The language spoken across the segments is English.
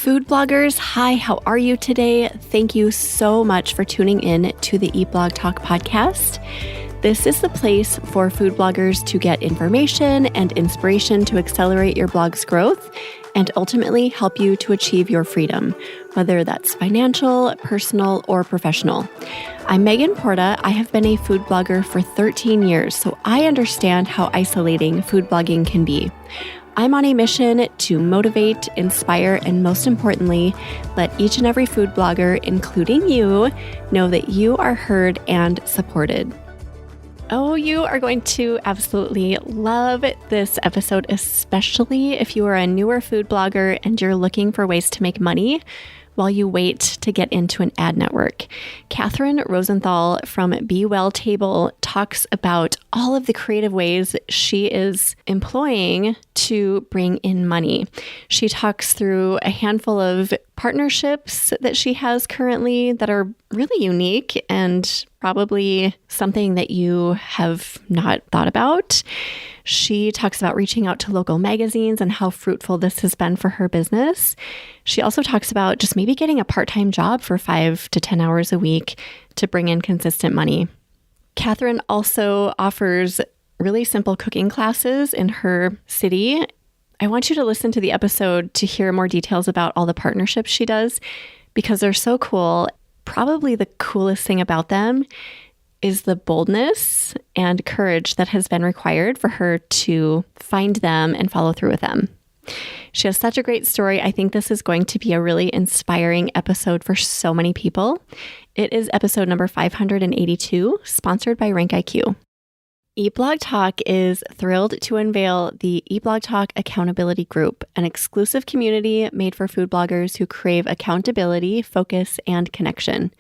Food bloggers, hi, how are you today? Thank you so much for tuning in to the Eat Blog Talk podcast. This is the place for food bloggers to get information and inspiration to accelerate your blog's growth and ultimately help you to achieve your freedom, whether that's financial, personal, or professional. I'm Megan Porta. I have been a food blogger for 13 years, so I understand how isolating food blogging can be. I'm on a mission to motivate, inspire, and most importantly, let each and every food blogger, including you, know that you are heard and supported. Oh, you are going to absolutely love this episode, especially if you are a newer food blogger and you're looking for ways to make money while you wait to get into an ad network. Katharine Rosenthal from Be Well Table talks about all of the creative ways she is employing to bring in money. She talks through a handful of partnerships that she has currently that are really unique and probably something that you have not thought about. She talks about reaching out to local magazines and how fruitful this has been for her business. She also talks about just maybe getting a part-time job for 5 to 10 hours a week to bring in consistent money. Katharine also offers really simple cooking classes in her city. I want you to listen to the episode to hear more details about all the partnerships she does because they're so cool. Probably the coolest thing about them is the boldness and courage that has been required for her to find them and follow through with them. She has such a great story. I think this is going to be a really inspiring episode for so many people. It is episode number 582, sponsored by RankIQ. Eat Blog Talk is thrilled to unveil the Eat Blog Talk Accountability Group, an exclusive community made for food bloggers who crave accountability, focus, and connection.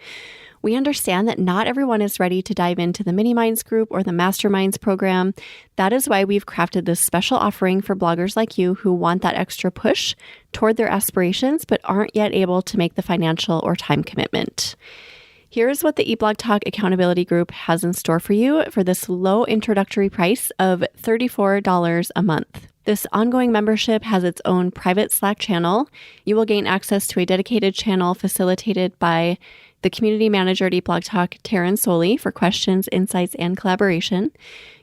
We understand that not everyone is ready to dive into the Mini Minds group or the Masterminds program. That is why we've crafted this special offering for bloggers like you who want that extra push toward their aspirations but aren't yet able to make the financial or time commitment. Here's what the Eat Blog Talk Accountability Group has in store for you for this low introductory price of $34 a month. This ongoing membership has its own private Slack channel. You will gain access to a dedicated channel facilitated by the community manager at Eat Blog Talk, Taryn Soley, for questions, insights, and collaboration.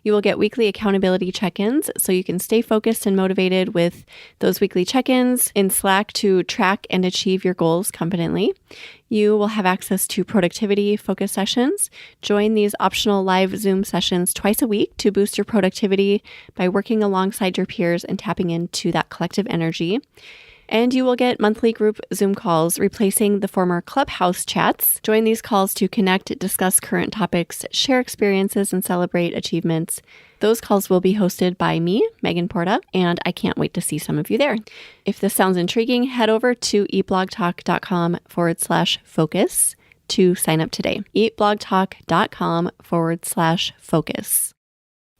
You will get weekly accountability check-ins so you can stay focused and motivated with those weekly check-ins in Slack to track and achieve your goals confidently. You will have access to productivity focus sessions. Join these optional live Zoom sessions twice a week to boost your productivity by working alongside your peers and tapping into that collective energy. And you will get monthly group Zoom calls replacing the former Clubhouse chats. Join these calls to connect, discuss current topics, share experiences, and celebrate achievements. Those calls will be hosted by me, Megan Porta, and I can't wait to see some of you there. If this sounds intriguing, head over to eatblogtalk.com/focus to sign up today. eatblogtalk.com/focus.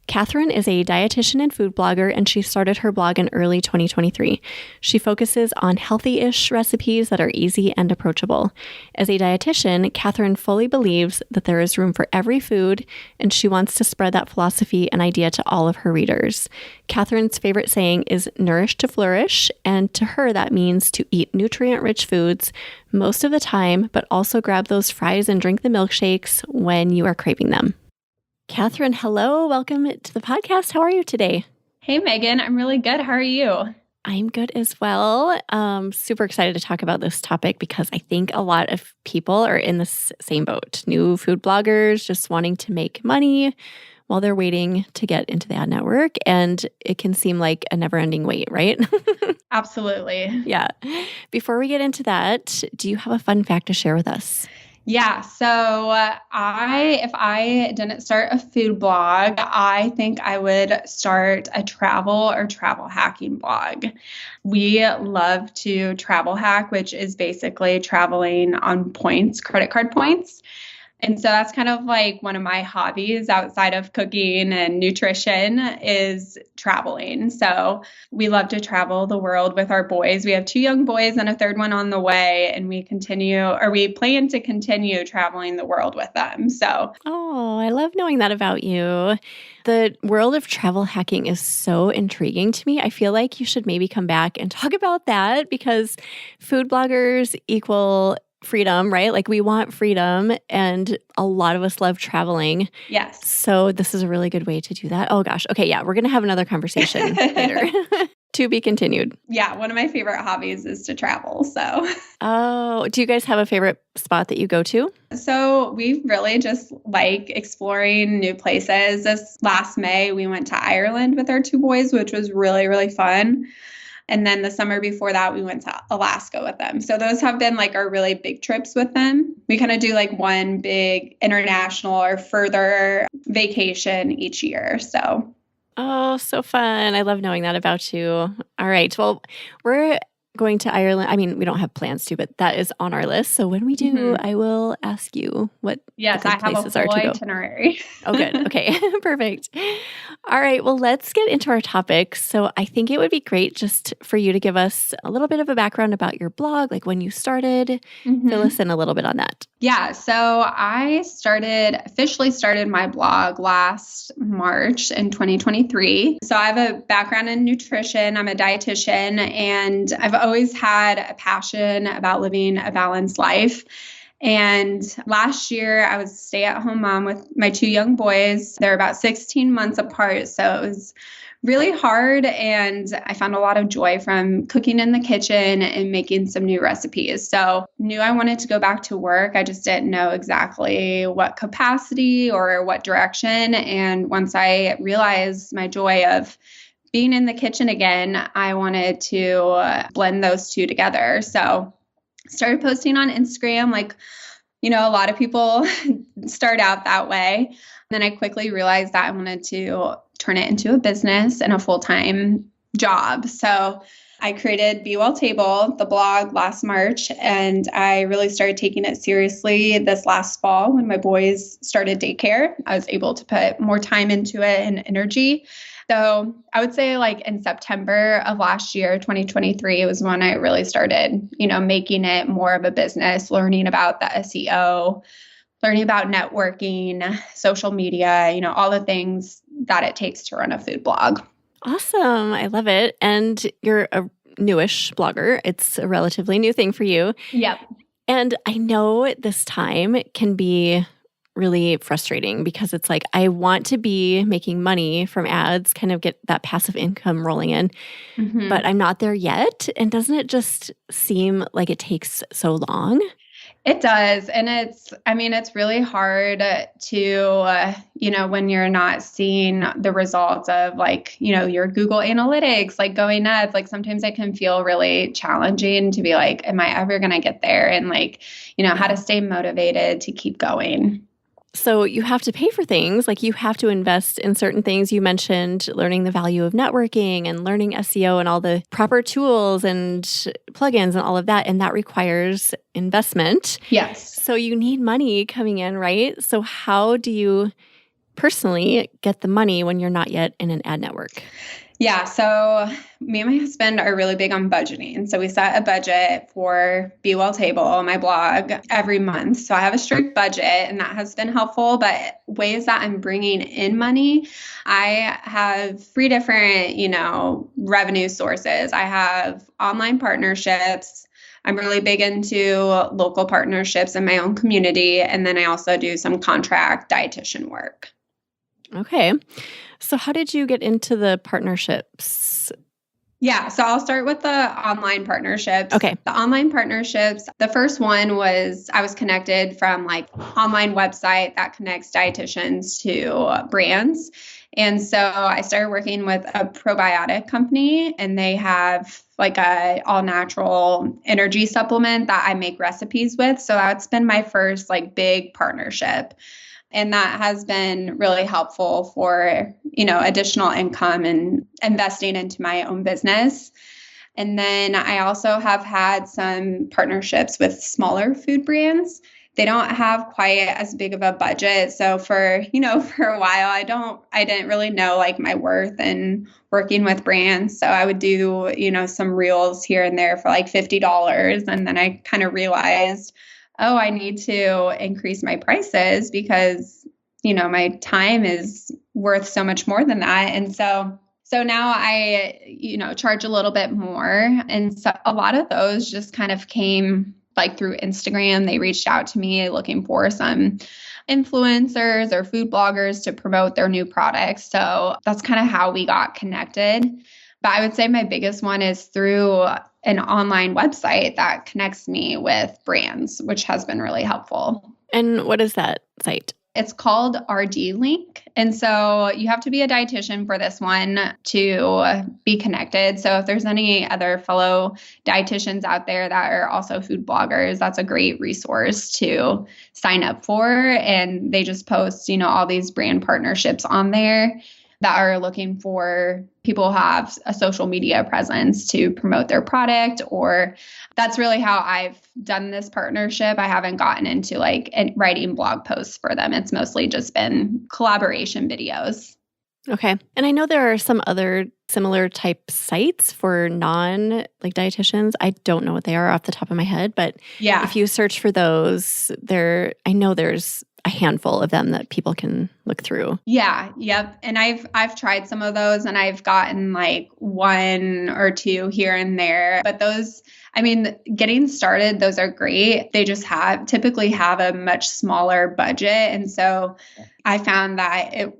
Katharine is a dietitian and food blogger, and she started her blog in early 2023. She focuses on healthy-ish recipes that are easy and approachable. As a dietitian, Katharine fully believes that there is room for every food, and she wants to spread that philosophy and idea to all of her readers. Katharine's favorite saying is nourish to flourish, and to her that means to eat nutrient-rich foods most of the time, but also grab those fries and drink the milkshakes when you are craving them. Katharine, hello. Welcome to the podcast. How are you today? Hey, Megan. I'm really good. How are you? I'm good as well. Super excited to talk about this topic because I think a lot of people are in this same boat. New food bloggers just wanting to make money while they're waiting to get into the ad network. And it can seem like a never-ending wait, right? Absolutely. Yeah. Before we get into that, do you have a fun fact to share with us? Yeah. So if I didn't start a food blog, I think I would start a travel or travel hacking blog. We love to travel hack, which is basically traveling on points, credit card points. And so that's kind of like one of my hobbies outside of cooking and nutrition is traveling. So we love to travel the world with our boys. We have 2 young boys and a third one on the way, and we plan to continue traveling the world with them. So, oh, I love knowing that about you. The world of travel hacking is so intriguing to me. I feel like you should maybe come back and talk about that because food bloggers equal freedom, right? Like we want freedom and a lot of us love traveling. yes. So this is a really good way to do that. Oh gosh. Okay. Yeah. We're going to have another conversation later. To be continued. Yeah. One of my favorite hobbies is to travel. So, oh, do you guys have a favorite spot that you go to? So we really just like exploring new places. This last May, we went to Ireland with our 2 boys, which was really, really fun. And then the summer before that, we went to Alaska with them. So those have been like our really big trips with them. We kind of do like one big international or further vacation each year. So. Oh, so fun. I love knowing that about you. All right. Well, we're going to Ireland. I mean, we don't have plans to, but that is on our list. So when we do, I will ask you what yes, the good I have places a full are to itinerary. Go. Oh, good. Okay, perfect. All right. Well, let's get into our topic. So I think it would be great just for you to give us a little bit of a background about your blog, like when you started. Fill us in a little bit on that. Yeah. So I officially started my blog last March in 2023. So I have a background in nutrition. I'm a dietitian, and I've always had a passion about living a balanced life. And last year, I was a stay-at-home mom with my 2 young boys. They're about 16 months apart. So it was really hard. And I found a lot of joy from cooking in the kitchen and making some new recipes. So knew I wanted to go back to work. I just didn't know exactly what capacity or what direction. And once I realized my joy of being in the kitchen again, I wanted to blend those 2 together. So started posting on Instagram, like, a lot of people start out that way. Then I quickly realized that I wanted to turn it into a business and a full-time job. So I created Be Well Table, the blog, last March, and I really started taking it seriously this last fall when my boys started daycare. I was able to put more time into it and energy. So I would say like in September of last year, 2023, was when I really started, making it more of a business, learning about the SEO, learning about networking, social media, all the things that it takes to run a food blog. Awesome. I love it. And you're a newish blogger. It's a relatively new thing for you. Yep. And I know this time can be really frustrating because it's like, I want to be making money from ads, kind of get that passive income rolling in, but I'm not there yet. And doesn't it just seem like it takes so long? It does. And it's really hard to, when you're not seeing the results of like, your Google Analytics, like going up, like sometimes it can feel really challenging to be like, am I ever going to get there? And like, how to stay motivated to keep going. So you have to pay for things, like you have to invest in certain things. You mentioned learning the value of networking and learning SEO and all the proper tools and plugins and all of that. And that requires investment. Yes. So you need money coming in, right? So how do you personally get the money when you're not yet in an ad network? Yeah. So me and my husband are really big on budgeting. So we set a budget for Be Well Table, my blog, every month. So I have a strict budget and that has been helpful. But ways that I'm bringing in money, I have 3 different, revenue sources. I have online partnerships. I'm really big into local partnerships in my own community. And then I also do some contract dietitian work. Okay. So how did you get into the partnerships? Yeah, so I'll start with the online partnerships. Okay. The online partnerships, the first one was I was connected from like online website that connects dietitians to brands. And so I started working with a probiotic company and they have like a all natural energy supplement that I make recipes with. So that's been my first like big partnership. And that has been really helpful for, additional income and investing into my own business. And then I also have had some partnerships with smaller food brands. they don't have quite as big of a budget. So for, for a while, I didn't really know like my worth and working with brands. So I would do, some reels here and there for like $50. And then I kind of realized, oh, I need to increase my prices because, my time is worth so much more than that. And so now I, charge a little bit more. And so a lot of those just kind of came like through Instagram. They reached out to me looking for some influencers or food bloggers to promote their new products. So that's kind of how we got connected. But I would say my biggest one is through an online website that connects me with brands, which has been really helpful. And what is that site? It's called RD Link. And so you have to be a dietitian for this one to be connected. So if there's any other fellow dietitians out there that are also food bloggers, that's a great resource to sign up for. And they just post, all these brand partnerships on there that are looking for people who have a social media presence to promote their product. Or that's really how I've done this partnership. I haven't gotten into like writing blog posts for them. It's mostly just been collaboration videos. Okay. And I know there are some other similar type sites for like dietitians. I don't know what they are off the top of my head, but yeah, if you search for those, I know there's a handful of them that people can look through. Yeah. Yep. And I've tried some of those and I've gotten like one or two here and there, but those, getting started, those are great. They just typically have a much smaller budget. And so I found that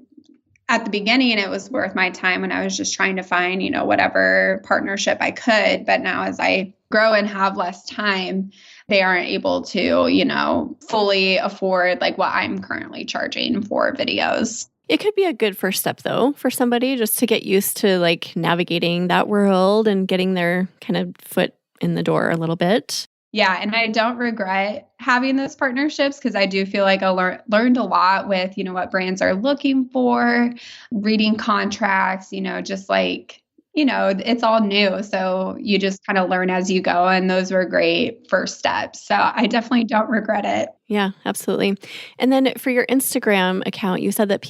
at the beginning, it was worth my time when I was just trying to find, whatever partnership I could. But now as I grow and have less time, they aren't able to, fully afford like what I'm currently charging for videos. It could be a good first step though for somebody just to get used to like navigating that world and getting their kind of foot in the door a little bit. Yeah. And I don't regret having those partnerships because I do feel like I learned a lot with, what brands are looking for, reading contracts, just like, it's all new. So you just kind of learn as you go. And those were great first steps. So I definitely don't regret it. Yeah, absolutely. And then for your Instagram account, you said that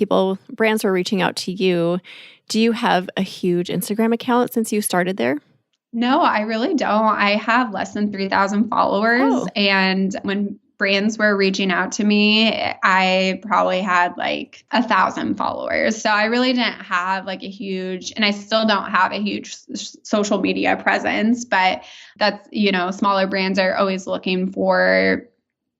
brands were reaching out to you. Do you have a huge Instagram account since you started there? No, I really don't. I have less than 3,000 followers. Oh. And when brands were reaching out to me, I probably had like 1,000 followers. So I really didn't have like and I still don't have a huge social media presence, but that's, smaller brands are always looking for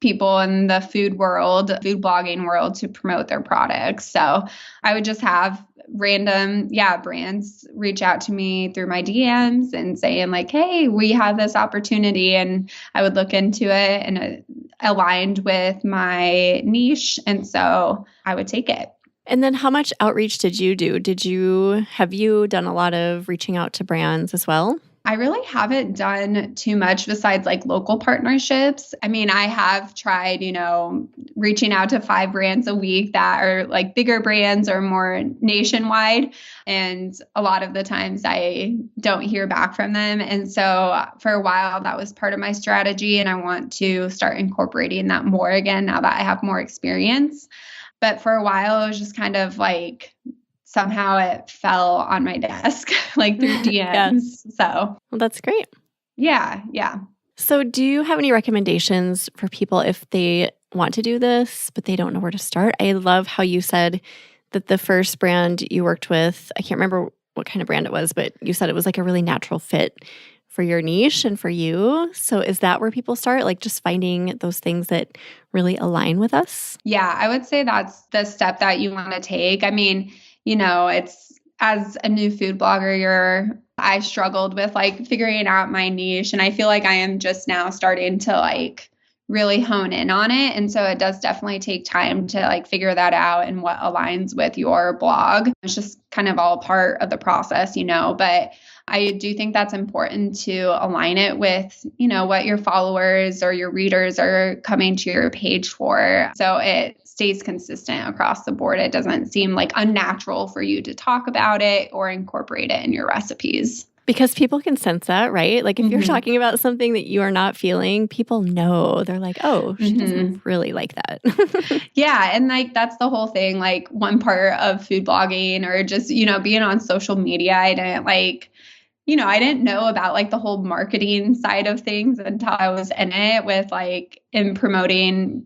people in the food blogging world to promote their products. So I would just have random, brands reach out to me through my DMs and saying like, hey, we have this opportunity. And I would look into it and it aligned with my niche. And so I would take it. And then how much outreach did you do? Have you done a lot of reaching out to brands as well? I really haven't done too much besides like local partnerships. I have tried, reaching out to 5 brands a week that are like bigger brands or more nationwide. And a lot of the times I don't hear back from them. And so for a while, that was part of my strategy. And I want to start incorporating that more again now that I have more experience. But for a while, it was just kind of like, somehow it fell on my desk, like through DMs. Yeah. So, well, that's great. Yeah. So do you have any recommendations for people if they want to do this, but they don't know where to start? I love how you said that the first brand you worked with, I can't remember what kind of brand it was, but you said it was like a really natural fit for your niche and for you. So is that where people start? Like just finding those things that really align with us? Yeah, I would say that's the step that you want to take. It's as a new food blogger, I struggled with like figuring out my niche. And I feel like I am just now starting to like really hone in on it. And so it does definitely take time to like figure that out and what aligns with your blog. It's just kind of all part of the process, but I do think that's important to align it with, what your followers or your readers are coming to your page for. So it stays consistent across the board. It doesn't seem like unnatural for you to talk about it or incorporate it in your recipes. Because people can sense that, right? Like if you're Mhm. talking about something that you are not feeling, people know. They're like, oh, she Mhm. doesn't really like that. Yeah. And like, that's the whole thing. Like, one part of food blogging or just, being on social media, I didn't know about like the whole marketing side of things until I was in it with like in promoting,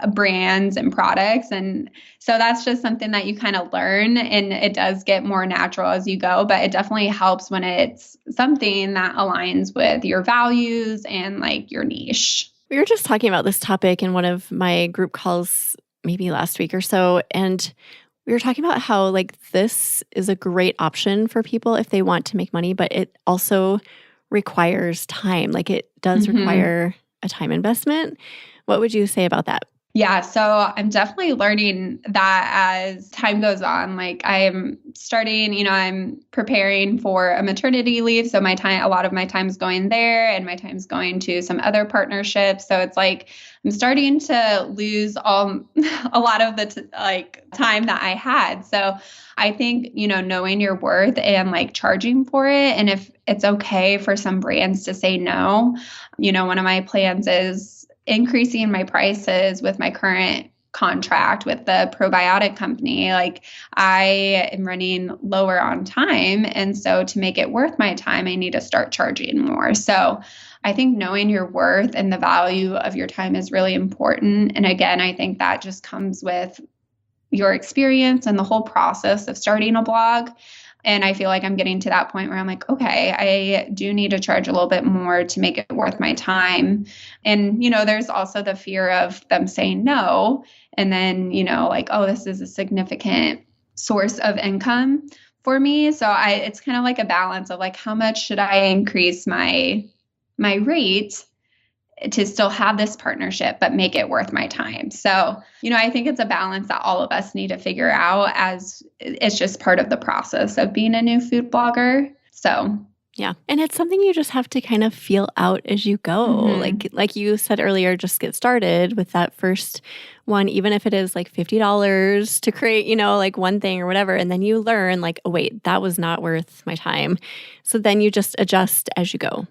brands and products. And so that's just something that you kind of learn, and it does get more natural as you go, but it definitely helps when it's something that aligns with your values and like your niche. We were just talking about this topic in one of my group calls maybe last week or so. And we were talking about how like this is a great option for people if they want to make money, but it also requires time. Like it does require a time investment. What would you say about that? Yeah, so I'm definitely learning that as time goes on. Like I'm starting, I'm preparing for a maternity leave. So a lot of my time's going there and my time's going to some other partnerships. So it's like I'm starting to lose a lot of the time that I had. So I think, knowing your worth and like charging for it. And if it's okay for some brands to say no, one of my plans is increasing my prices with my current contract with the probiotic company. Like I am running lower on time. And so to make it worth my time, I need to start charging more. So I think knowing your worth and the value of your time is really important. And again, I think that just comes with your experience and the whole process of starting a blog. And I feel like I'm getting to that point where I'm like, okay, I do need to charge a little bit more to make it worth my time. And, there's also the fear of them saying no. And then, like, oh, this is a significant source of income for me. So it's kind of like a balance of like, how much should I increase my rate to still have this partnership, but make it worth my time. So, I think it's a balance that all of us need to figure out, as it's just part of the process of being a new food blogger. So, yeah. And it's something you just have to kind of feel out as you go. Like you said earlier, just get started with that first one, even if it is like $50 to create, like one thing or whatever. And then you learn like, oh, wait, that was not worth my time. So then you just adjust as you go.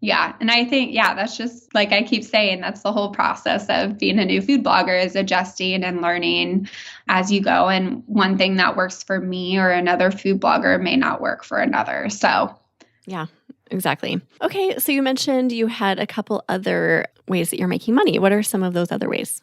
Yeah. And I think, that's just like I keep saying, that's the whole process of being a new food blogger, is adjusting and learning as you go. And one thing that works for me or another food blogger may not work for another. So, yeah, exactly. Okay. So you mentioned you had a couple other ways that you're making money. What are some of those other ways?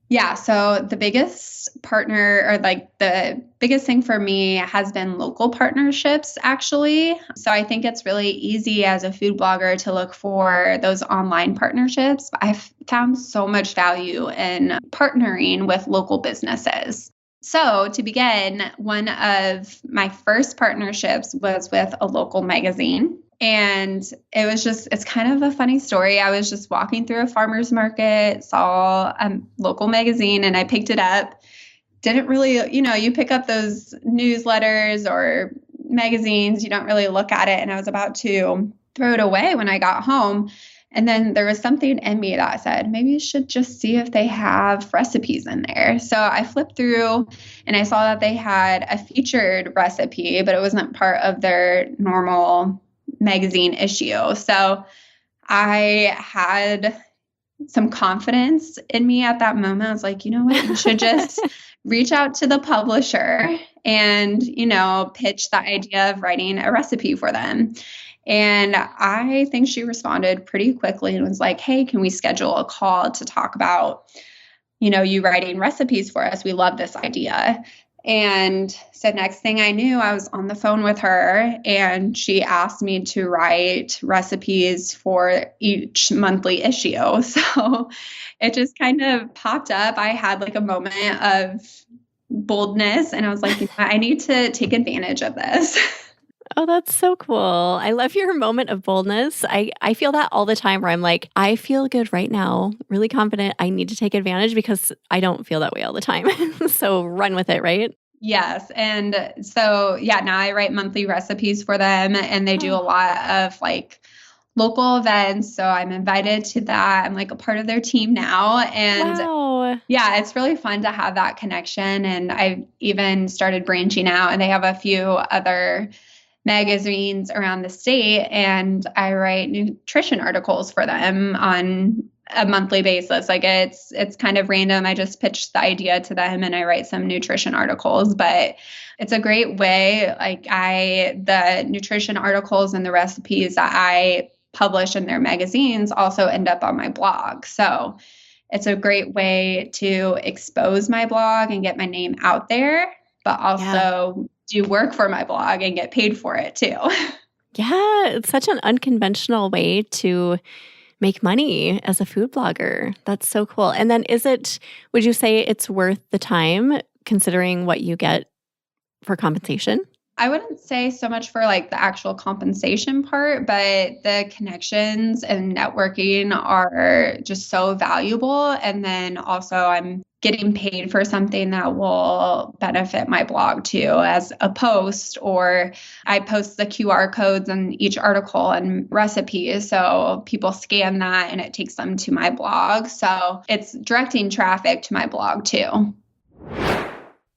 Yeah. So the biggest partner, or like the biggest thing for me, has been local partnerships, actually. So I think it's really easy as a food blogger to look for those online partnerships. I've found so much value in partnering with local businesses. So to begin, one of my first partnerships was with a local magazine. And it's kind of a funny story. I was just walking through a farmer's market, saw a local magazine, and I picked it up. Didn't really, you pick up those newsletters or magazines, you don't really look at it. And I was about to throw it away when I got home. And then there was something in me that said, maybe you should just see if they have recipes in there. So I flipped through and I saw that they had a featured recipe, but it wasn't part of their normal magazine issue. So I had some confidence in me at that moment. I was like, you know what, you should just reach out to the publisher and, pitch the idea of writing a recipe for them. And I think she responded pretty quickly and was like, hey, can we schedule a call to talk about, you writing recipes for us? We love this idea. And so next thing I knew, I was on the phone with her, and she asked me to write recipes for each monthly issue. So it just kind of popped up. I had like a moment of boldness, and I was like, I need to take advantage of this. Oh, that's so cool. I love your moment of boldness. I feel that all the time, where I'm like, I feel good right now, really confident. I need to take advantage because I don't feel that way all the time. So run with it, right? Yes. And so, now I write monthly recipes for them, and they do a lot of like local events. So I'm invited to that. I'm like a part of their team now. And wow. Yeah, it's really fun to have that connection. And I've even started branching out, and they have a few other magazines around the state, and I write nutrition articles for them on a monthly basis. Like it's kind of random. I just pitch the idea to them and I write some nutrition articles, but it's a great way. Like the nutrition articles and the recipes that I publish in their magazines also end up on my blog. So it's a great way to expose my blog and get my name out there, but also do work for my blog and get paid for it too. Yeah, it's such an unconventional way to make money as a food blogger. That's so cool. And then would you say it's worth the time considering what you get for compensation? I wouldn't say so much for like the actual compensation part, but the connections and networking are just so valuable. And then also I'm getting paid for something that will benefit my blog too, as a post, or I post the QR codes in each article and recipes. So people scan that and it takes them to my blog. So it's directing traffic to my blog too.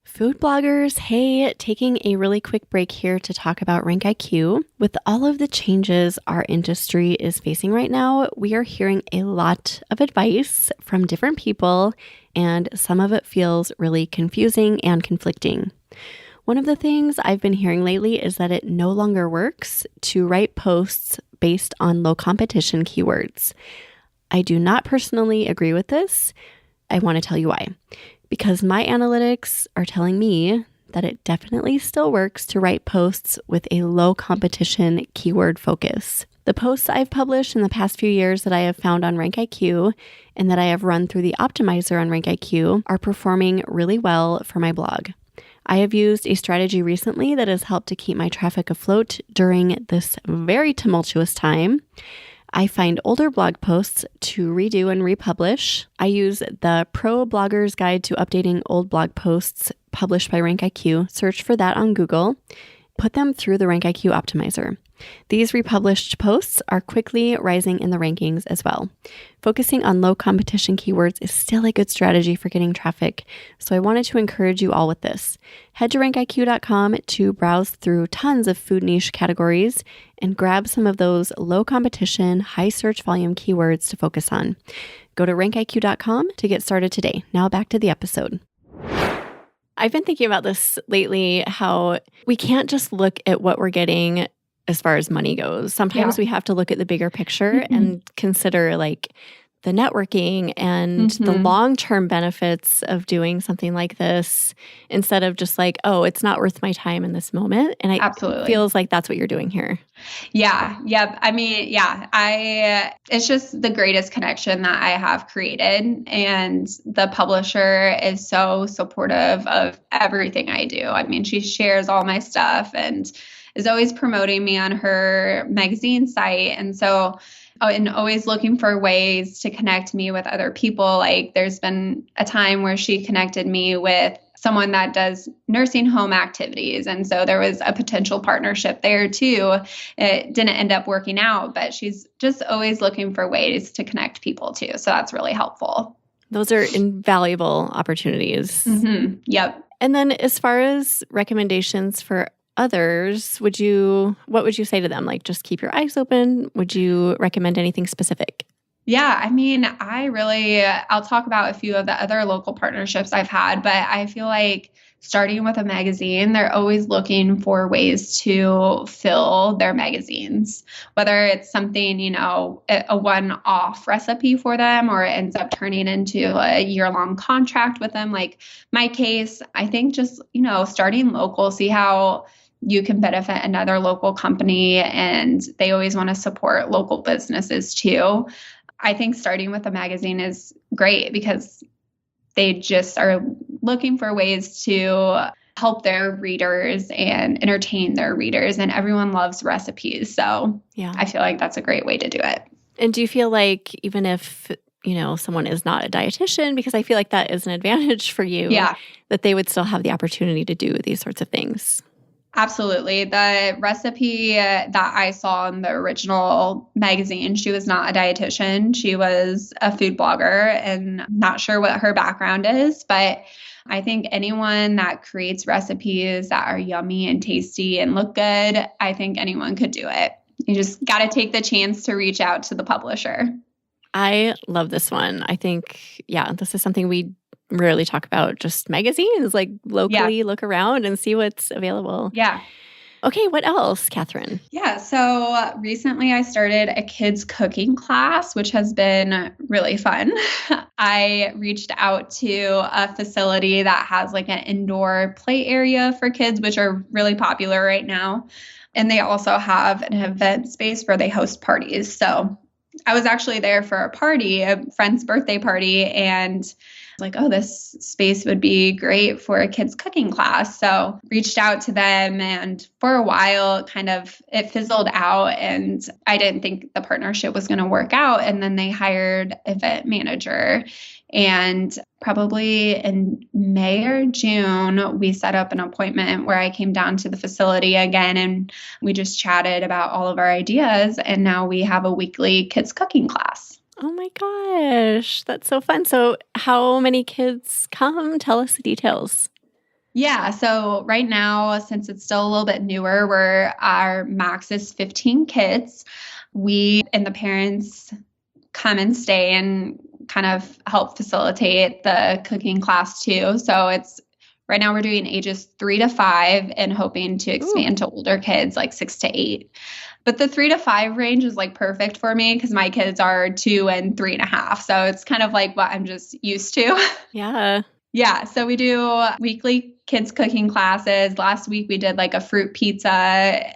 Food bloggers, hey, taking a really quick break here to talk about Rank IQ. With all of the changes our industry is facing right now, we are hearing a lot of advice from different people, and some of it feels really confusing and conflicting. One of the things I've been hearing lately is that it no longer works to write posts based on low competition keywords. I do not personally agree with this. I want to tell you why. Because my analytics are telling me that it definitely still works to write posts with a low competition keyword focus. The posts I've published in the past few years that I have found on Rank IQ and that I have run through the optimizer on Rank IQ are performing really well for my blog. I have used a strategy recently that has helped to keep my traffic afloat during this very tumultuous time. I find older blog posts to redo and republish. I use the Pro Blogger's Guide to Updating Old Blog Posts published by Rank IQ. Search for that on Google. Put them through the Rank IQ optimizer. These republished posts are quickly rising in the rankings as well. Focusing on low competition keywords is still a good strategy for getting traffic, so I wanted to encourage you all with this. Head to rankiq.com to browse through tons of food niche categories and grab some of those low competition, high search volume keywords to focus on. Go to rankiq.com to get started today. Now back to the episode. I've been thinking about this lately, how we can't just look at what we're getting as far as money goes. Sometimes we have to look at the bigger picture and consider like the networking and the long-term benefits of doing something like this instead of just like, oh, it's not worth my time in this moment. And it feels like that's what you're doing here. Yeah. Yep. I mean, it's just the greatest connection that I have created. And the publisher is so supportive of everything I do. I mean, she shares all my stuff and is always promoting me on her magazine site. And so, and always looking for ways to connect me with other people. Like there's been a time where she connected me with someone that does nursing home activities. And so there was a potential partnership there too. It didn't end up working out, but she's just always looking for ways to connect people too. So that's really helpful. Those are invaluable opportunities. Yep. And then as far as recommendations for others, what would you say to them? Like, just keep your eyes open. Would you recommend anything specific? Yeah, I mean, I'll talk about a few of the other local partnerships I've had, but I feel like starting with a magazine, they're always looking for ways to fill their magazines, whether it's something, a one-off recipe for them, or it ends up turning into a year-long contract with them. Like my case, I think just, starting local, see how you can benefit another local company, and they always want to support local businesses too. I think starting with a magazine is great because they just are looking for ways to help their readers and entertain their readers, and everyone loves recipes. So I feel like that's a great way to do it. And do you feel like even if, someone is not a dietitian, because I feel like that is an advantage for you, that they would still have the opportunity to do these sorts of things? Absolutely. The recipe that I saw in the original magazine, she was not a dietitian. She was a food blogger, and not sure what her background is, but I think anyone that creates recipes that are yummy and tasty and look good, I think anyone could do it. You just got to take the chance to reach out to the publisher. I love this one. I think, this is something we rarely talk about. Just magazines, like locally look around and see what's available. Yeah. Okay, what else, Katharine? Yeah, so recently I started a kids cooking class, which has been really fun. I reached out to a facility that has like an indoor play area for kids, which are really popular right now. And they also have an event space where they host parties. So I was actually there for a party, a friend's birthday party, and like, oh, this space would be great for a kids cooking class. So reached out to them, and for a while kind of it fizzled out and I didn't think the partnership was going to work out. And then they hired an event manager, and probably in May or June, we set up an appointment where I came down to the facility again and we just chatted about all of our ideas. And now we have a weekly kids cooking class. Oh my gosh, that's so fun. So how many kids come? Tell us the details. Yeah, so right now, since it's still a little bit newer, our max is 15 kids. We and the parents come and stay and kind of help facilitate the cooking class too. So it's right now we're doing ages 3 to 5 and hoping to expand to older kids like 6 to 8. But the 3 to 5 range is like perfect for me because my kids are 2 and 3.5. So it's kind of like what I'm just used to. Yeah. Yeah. So we do weekly kids cooking classes. Last week we did like a fruit pizza,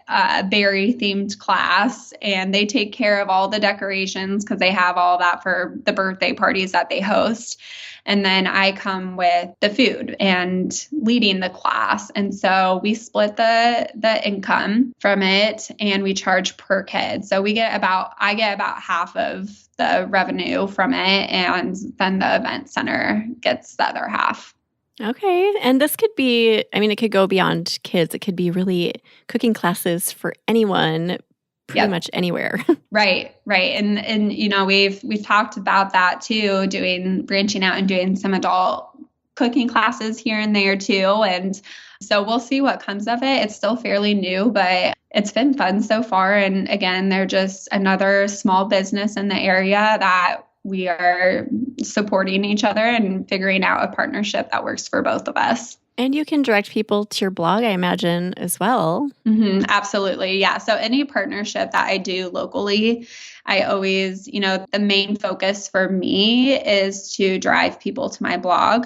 berry themed class, and they take care of all the decorations because they have all that for the birthday parties that they host. And then I come with the food and leading the class. And so we split the income from it and we charge per kid. So I get about half of the revenue from it, and then the event center gets the other half. Okay. And this could be, it could go beyond kids. It could be really cooking classes for anyone, pretty much anywhere. Right. And we've talked about that too, branching out and doing some adult cooking classes here and there too. And so we'll see what comes of it. It's still fairly new, but it's been fun so far. And again, they're just another small business in the area that we are supporting each other and figuring out a partnership that works for both of us. And you can direct people to your blog, I imagine, as well. Mm-hmm, absolutely. Yeah. So any partnership that I do locally, I always, the main focus for me is to drive people to my blog.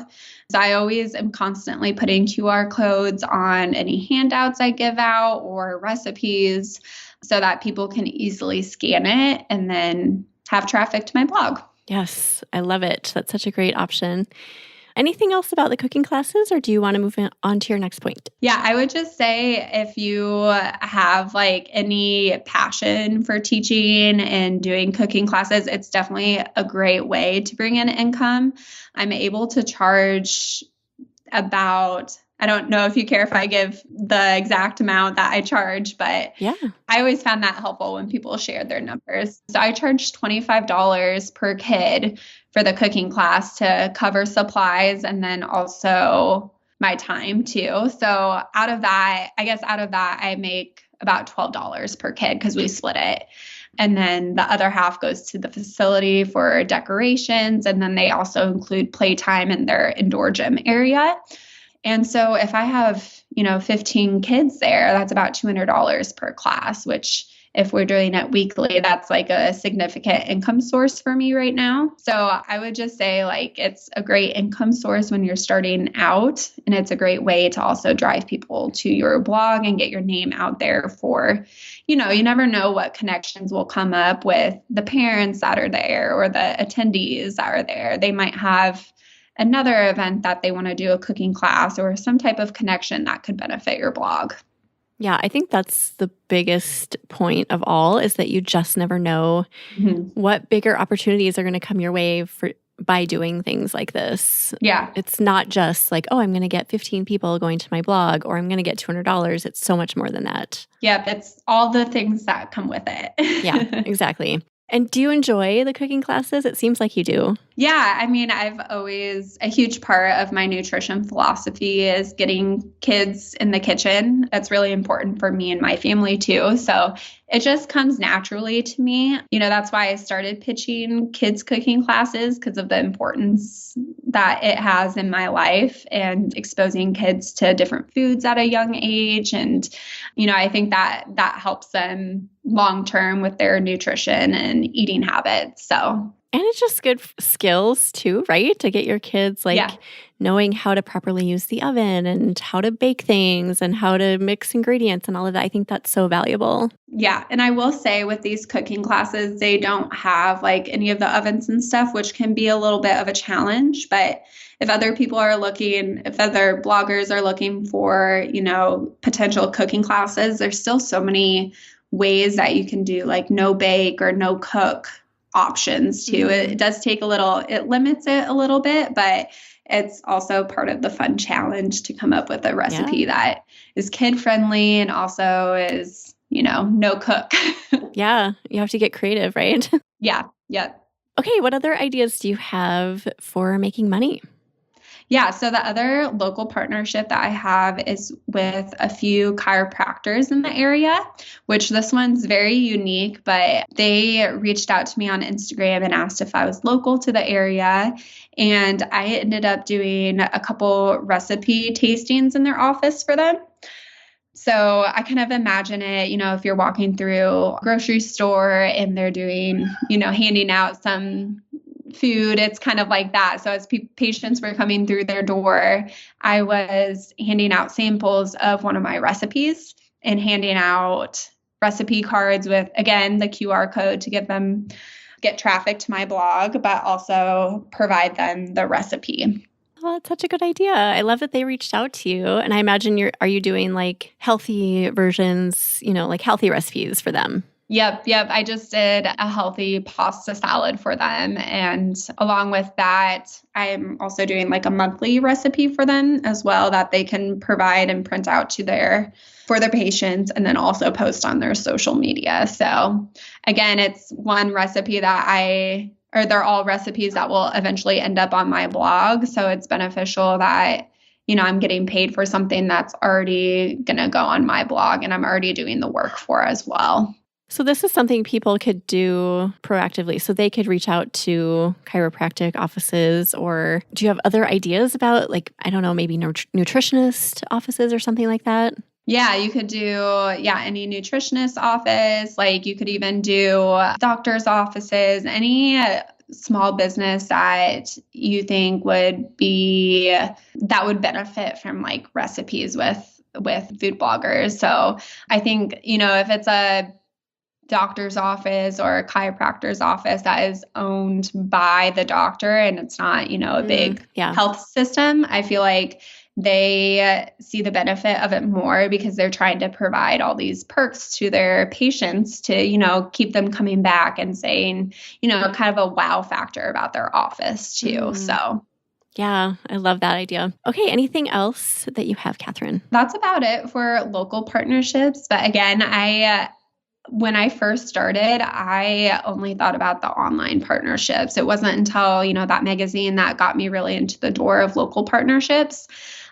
So I always am constantly putting QR codes on any handouts I give out or recipes so that people can easily scan it and then have traffic to my blog. Yes, I love it. That's such a great option. Anything else about the cooking classes, or do you want to move on to your next point? Yeah, I would just say if you have like any passion for teaching and doing cooking classes, it's definitely a great way to bring in income. I'm able to charge about, I don't know if you care if I give the exact amount that I charge, but I always found that helpful when people shared their numbers. So I charge $25 per kid for the cooking class to cover supplies and then also my time too. So out of that, I make about $12 per kid because we split it. And then the other half goes to the facility for decorations. And then they also include playtime in their indoor gym area. And so if I have, 15 kids there, that's about $200 per class, which if we're doing it weekly, that's like a significant income source for me right now. So I would just say like it's a great income source when you're starting out. And it's a great way to also drive people to your blog and get your name out there for, you never know what connections will come up with the parents that are there or the attendees that are there. They might have another event that they want to do a cooking class or some type of connection that could benefit your blog. Yeah, I think that's the biggest point of all is that you just never know what bigger opportunities are going to come your way by doing things like this. Yeah. It's not just like, oh, I'm going to get 15 people going to my blog or I'm going to get $200. It's so much more than that. Yep. It's all the things that come with it. Yeah, exactly. And do you enjoy the cooking classes? It seems like you do. Yeah, I mean, a huge part of my nutrition philosophy is getting kids in the kitchen. That's really important for me and my family too. So it just comes naturally to me. That's why I started pitching kids cooking classes, because of the importance that it has in my life and exposing kids to different foods at a young age. And, I think that helps them long term with their nutrition and eating habits. So. And it's just good skills too, right? To get your kids knowing how to properly use the oven and how to bake things and how to mix ingredients and all of that. I think that's so valuable. Yeah. And I will say with these cooking classes, they don't have any of the ovens and stuff, which can be a little bit of a challenge. But if other bloggers are looking for, potential cooking classes, there's still so many ways that you can do no bake or no cook options too. Mm-hmm. It does take it limits it a little bit, but it's also part of the fun challenge to come up with a recipe that is kid friendly and also is, no cook. Yeah. You have to get creative, right? Yeah. Yep. Okay. What other ideas do you have for making money? Yeah. So the other local partnership that I have is with a few chiropractors in the area, which this one's very unique, but they reached out to me on Instagram and asked if I was local to the area. And I ended up doing a couple recipe tastings in their office for them. So I kind of imagine it, if you're walking through a grocery store and they're doing, handing out some food, it's kind of like that. So as patients were coming through their door, I was handing out samples of one of my recipes and handing out recipe cards with, again, the QR code to get traffic to my blog, but also provide them the recipe. Oh, that's such a good idea. I love that they reached out to you. And I imagine are you doing healthy versions, healthy recipes for them? Yep. I just did a healthy pasta salad for them. And along with that, I'm also doing a monthly recipe for them as well that they can provide and print out for their patients and then also post on their social media. So again, it's one recipe they're all recipes that will eventually end up on my blog. So it's beneficial that I'm getting paid for something that's already going to go on my blog and I'm already doing the work for as well. So this is something people could do proactively. So they could reach out to chiropractic offices, or do you have other ideas about I don't know, maybe nutritionist offices or something like that? Yeah, you could do, any nutritionist office. You could even do doctor's offices, any small business that you think would benefit from recipes with food bloggers. So I think, if it's a doctor's office or a chiropractor's office that is owned by the doctor and it's not, a big health system, I feel like they see the benefit of it more because they're trying to provide all these perks to their patients to, keep them coming back and saying, kind of a wow factor about their office too. So. Yeah, I love that idea. Okay, anything else that you have, Katharine? That's about it for local partnerships. But again, when I first started, I only thought about the online partnerships. It wasn't until, that magazine that got me really into the door of local partnerships.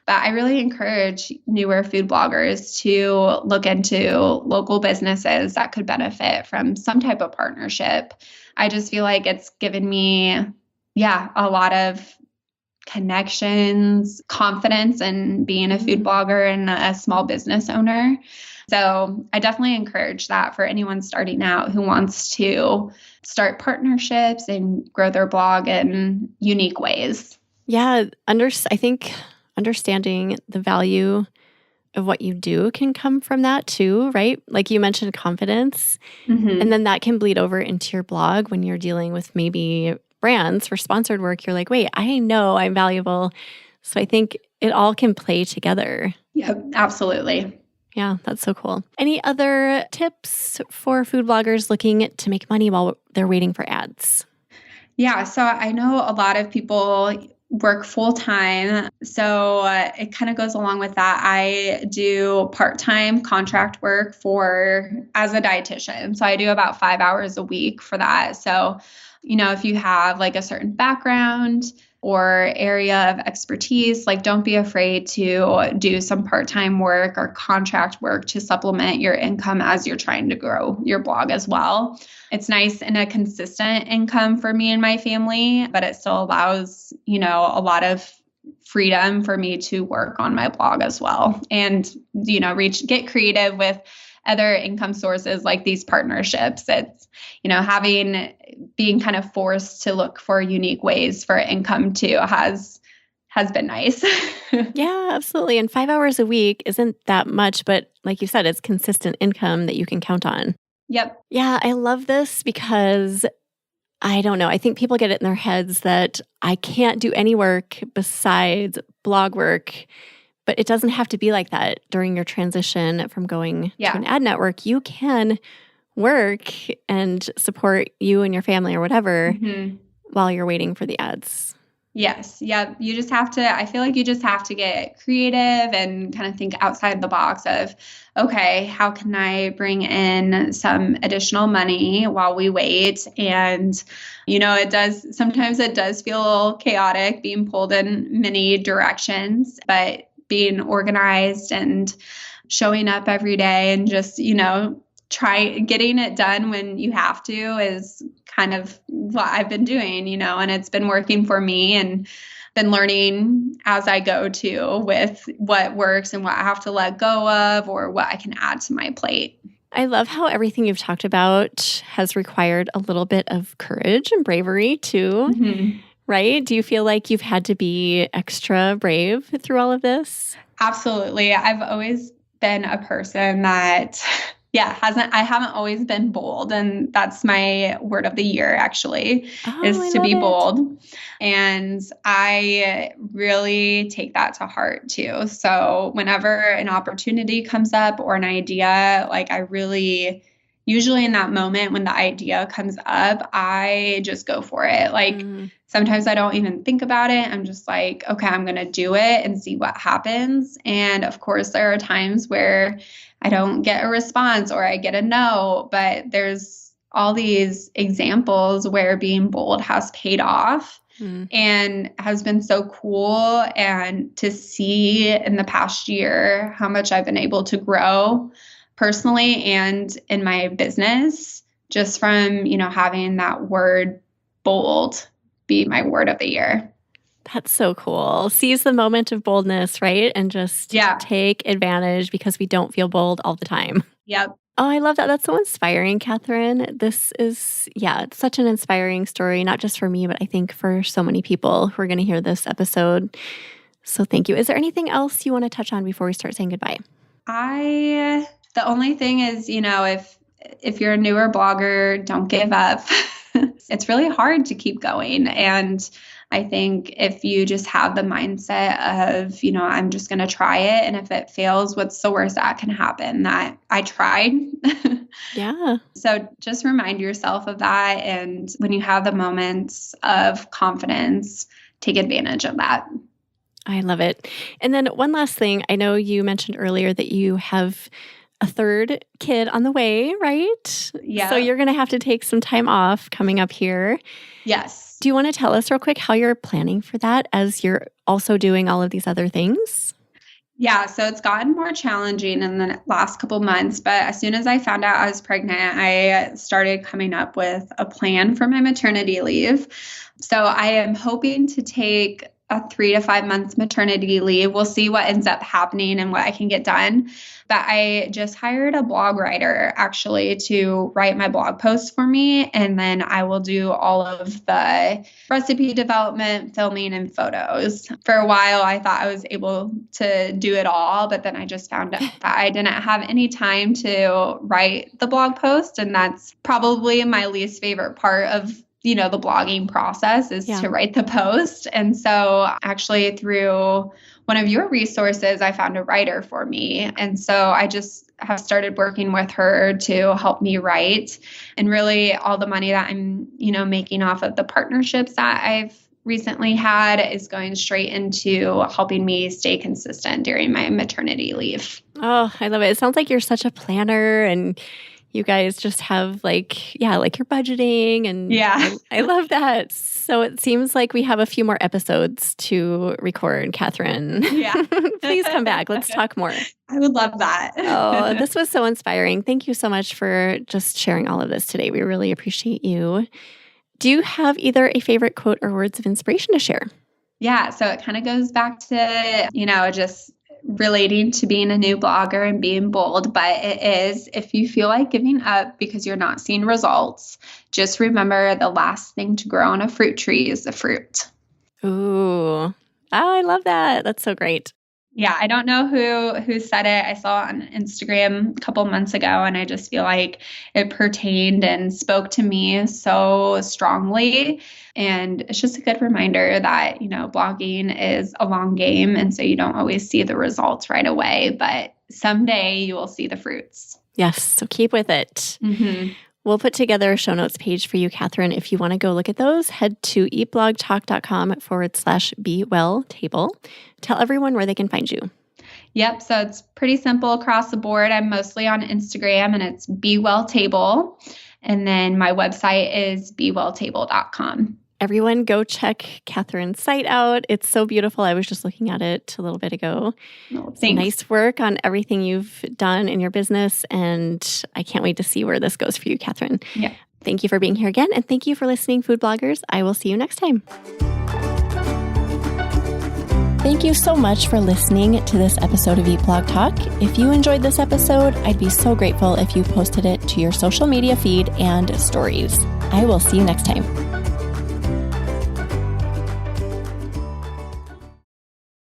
But I really encourage newer food bloggers to look into local businesses that could benefit from some type of partnership. I just feel like it's given me, a lot of connections, confidence in being a food blogger and a small business owner. So I definitely encourage that for anyone starting out who wants to start partnerships and grow their blog in unique ways. Yeah, I think understanding the value of what you do can come from that too, right? Like you mentioned, confidence. Mm-hmm. And then that can bleed over into your blog when you're dealing with maybe brands for sponsored work. You're like, wait, I know I'm valuable. So I think it all can play together. Yeah, absolutely. Yeah, that's so cool. Any other tips for food bloggers looking to make money while they're waiting for ads? Yeah, so I know a lot of people work full time. So it kind of goes along with that. I do part-time contract work as a dietitian. So I do about 5 hours a week for that. So, if you have like a certain background or area of expertise, like don't be afraid to do some part-time work or contract work to supplement your income as you're trying to grow your blog as well. It's nice and a consistent income for me and my family, but it still allows, a lot of freedom for me to work on my blog as well and, get creative with other income sources like these partnerships. It's, being kind of forced to look for unique ways for income too has been nice. Yeah, absolutely. And 5 hours a week isn't that much, but like you said, it's consistent income that you can count on. Yep. Yeah, I love this because I don't know. I think people get it in their heads that I can't do any work besides blog work, but it doesn't have to be like that during your transition from going to an ad network. You can work and support you and your family or whatever while you're waiting for the ads. Yes. Yeah. I feel like you just have to get creative and kind of think outside the box of, okay, how can I bring in some additional money while we wait? And, sometimes it does feel a little chaotic being pulled in many directions, but being organized and showing up every day and just, try getting it done when you have to is kind of what I've been doing, and it's been working for me and been learning as I go too with what works and what I have to let go of or what I can add to my plate. I love how everything you've talked about has required a little bit of courage and bravery too, right? Do you feel like you've had to be extra brave through all of this? Absolutely. I've always been a person that I haven't always been bold. And that's my word of the year, actually, is to be bold. And I really take that to heart too. So whenever an opportunity comes up or an idea, like usually in that moment when the idea comes up, I just go for it. Like sometimes I don't even think about it. I'm just like, okay, I'm going to do it and see what happens. And of course, there are times where I don't get a response or I get a no, but there's all these examples where being bold has paid off and has been so cool. And to see in the past year how much I've been able to grow personally and in my business just from, having that word bold be my word of the year. That's so cool. Seize the moment of boldness, right? And just take advantage because we don't feel bold all the time. Yep. Oh, I love that. That's so inspiring, Katharine. This is, it's such an inspiring story, not just for me, but I think for so many people who are going to hear this episode. So thank you. Is there anything else you want to touch on before we start saying goodbye? The only thing is, if you're a newer blogger, don't give up. It's really hard to keep going. And I think if you just have the mindset of, I'm just going to try it. And if it fails, what's the worst that can happen? That I tried. Yeah. So just remind yourself of that. And when you have the moments of confidence, take advantage of that. I love it. And then one last thing. I know you mentioned earlier that you have a third kid on the way, right? Yeah. So you're going to have to take some time off coming up here. Yes. Do you want to tell us real quick how you're planning for that as you're also doing all of these other things? Yeah, so it's gotten more challenging in the last couple months, but as soon as I found out I was pregnant, I started coming up with a plan for my maternity leave. So I am hoping to take a 3 to 5 months maternity leave. We'll see what ends up happening and what I can get done. But I just hired a blog writer actually to write my blog posts for me. And then I will do all of the recipe development, filming, and photos. For a while, I thought I was able to do it all, but then I just found out that I didn't have any time to write the blog post. And that's probably my least favorite part of the blogging process is to write the post. And so actually through one of your resources, I found a writer for me. And so I just have started working with her to help me write. And really all the money that I'm, making off of the partnerships that I've recently had is going straight into helping me stay consistent during my maternity leave. Oh, I love it. It sounds like you're such a planner and you guys just have like your budgeting and Yeah. I love that. So it seems like we have a few more episodes to record, Katharine. Yeah. Please come back. Let's talk more. I would love that. Oh, this was so inspiring. Thank you so much for just sharing all of this today. We really appreciate you. Do you have either a favorite quote or words of inspiration to share? Yeah. So it kind of goes back to, just relating to being a new blogger and being bold, but it is, if you feel like giving up because you're not seeing results, just remember the last thing to grow on a fruit tree is the fruit. Ooh, I love that. That's so great. Yeah, I don't know who said it. I saw it on Instagram a couple months ago, and I just feel like it pertained and spoke to me so strongly. And it's just a good reminder that, blogging is a long game. And so you don't always see the results right away, but someday you will see the fruits. Yes. So keep with it. Mm-hmm. We'll put together a show notes page for you, Katharine. If you want to go look at those, head to eatblogtalk.com/bewelltable. Tell everyone where they can find you. Yep. So it's pretty simple across the board. I'm mostly on Instagram and it's bewelltable. And then my website is bewelltable.com. Everyone go check Katharine's site out. It's so beautiful. I was just looking at it a little bit ago. Oh, nice work on everything you've done in your business. And I can't wait to see where this goes for you, Katharine. Yeah. Thank you for being here again. And thank you for listening, food bloggers. I will see you next time. Thank you so much for listening to this episode of Eat Blog Talk. If you enjoyed this episode, I'd be so grateful if you posted it to your social media feed and stories. I will see you next time.